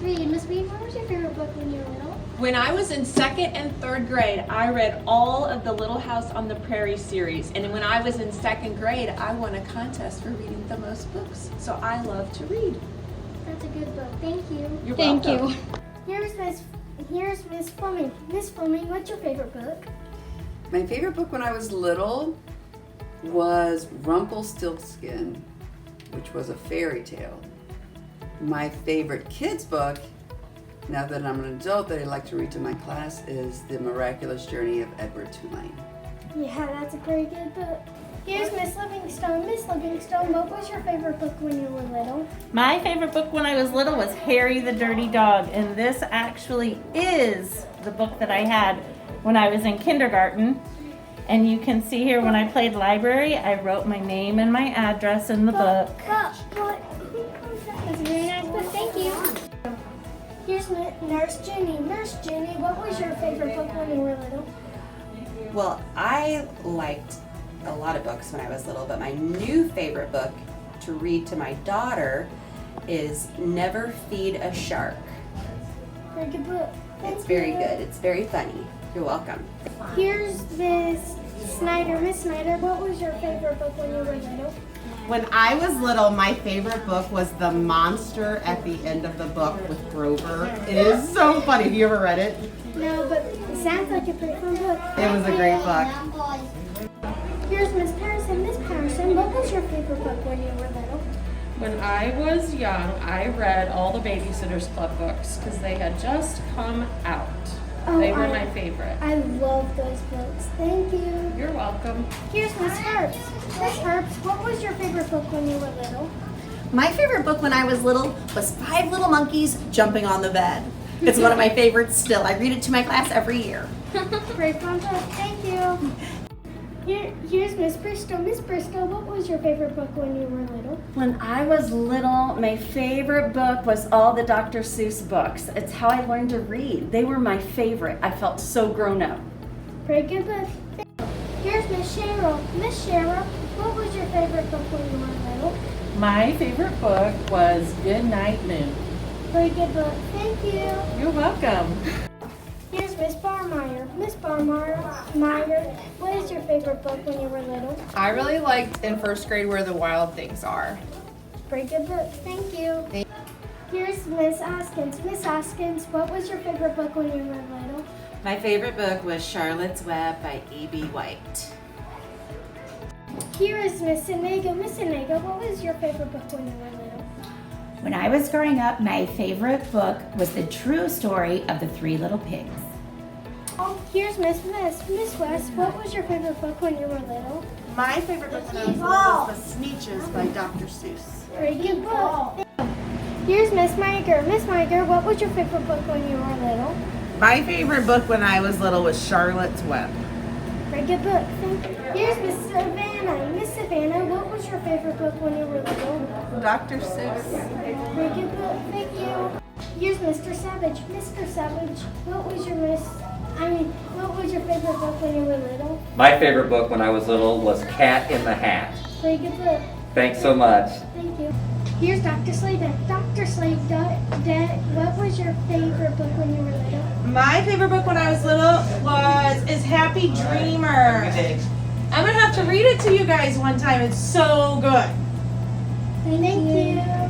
Reed. Miss Reed, what was your favorite book when you were little? When I was in 2nd and 3rd grade, I read all of the Little House on the Prairie series. And when I was in 2nd grade, I won a contest for reading the most books. So I love to read. That's a good book. Thank you. You're Thank welcome. you. Here's Miss Fleming. Miss Fleming, what's your favorite book? My favorite book when I was little was Rumpelstiltskin, which was a fairy tale. My favorite kids book, now that I'm an adult that I like to read to my class, is The Miraculous Journey of Edward Tulane. Yeah, that's a pretty good book. Here's Miss Livingstone. Miss Livingstone, what was your favorite book when you were little? My favorite book when I was little was Harry the Dirty Dog, and this actually is the book that I had when I was in kindergarten. And you can see here when I played library, I wrote my name and my address in the book. That's a very nice book. Thank you. Here's Nurse Jenny. Nurse Jenny, what was your favorite book when you were little? Well, I liked a lot of books when I was little, but my new favorite book to read to my daughter is Never Feed a Shark. Very good book. It's very good. It's very funny. You're welcome. Here's Miss Snyder. Miss Snyder, what was your favorite book when you were little? When I was little, my favorite book was The Monster at the End of the Book with Grover. It is so funny. Have you ever read it? No, but it sounds like a pretty fun book. It was a great book. Here's Miss Patterson. Miss Patterson, what was your favorite book when you were little? When I was young, I read all the Babysitter's Club books because they had just come out. Oh, They were my favorite. I love those books. Thank you. You're welcome. Here's Miss Herbs. Miss Herbs, what was your favorite book when you were little? My favorite book when I was little was Five Little Monkeys Jumping on the Bed. It's one of my favorites still. I read it to my class every year. Great fun book. Thank you. Here's Miss Bristow. Miss Bristow, what was your favorite book when you were little? When I was little, my favorite book was all the Dr. Seuss books. It's how I learned to read. They were my favorite. I felt so grown up. Pretty good book. Here's Miss Cheryl. Miss Cheryl, what was your favorite book when you were little? My favorite book was Good Night Moon. Very good book. Thank you. You're welcome. Here's Miss Barmeyer. Miss Barmeyer, what is your favorite book when you were little? I really liked in first grade Where the Wild Things Are. Very good book. Thank you. Here's Miss Oskins. Miss Oskins, what was your favorite book when you were little? My favorite book was Charlotte's Web by E.B. White. Here is Miss Inega. Miss Inega, what was your favorite book when you were little? When I was growing up, my favorite book was The True Story of the Three Little Pigs. Here's Miss West. Miss West, what was your favorite book when you were little? My favorite book when I was little was The Sneetches by Dr. Seuss. Very good book. Here's Miss Miger. Miss Miger, what was your favorite book when you were little? My favorite book when I was little was Charlotte's Web. Very good book. Thank you. Here's Miss Savannah. Miss Savannah, what was your favorite book when you were little? Dr. Seuss. Very good book. Thank you. Here's Mr. Savage. Mr. Savage, what was your favorite book when you were little? My favorite book when I was little was Cat in the Hat. Very good book. Thanks so much. Thank you. Here's Dr. Slade. Dr. Slade, what was your favorite book when you were little? My favorite book when I was little is Happy Dreamer. I'm gonna have to read it to you guys one time. It's so good. Thank you.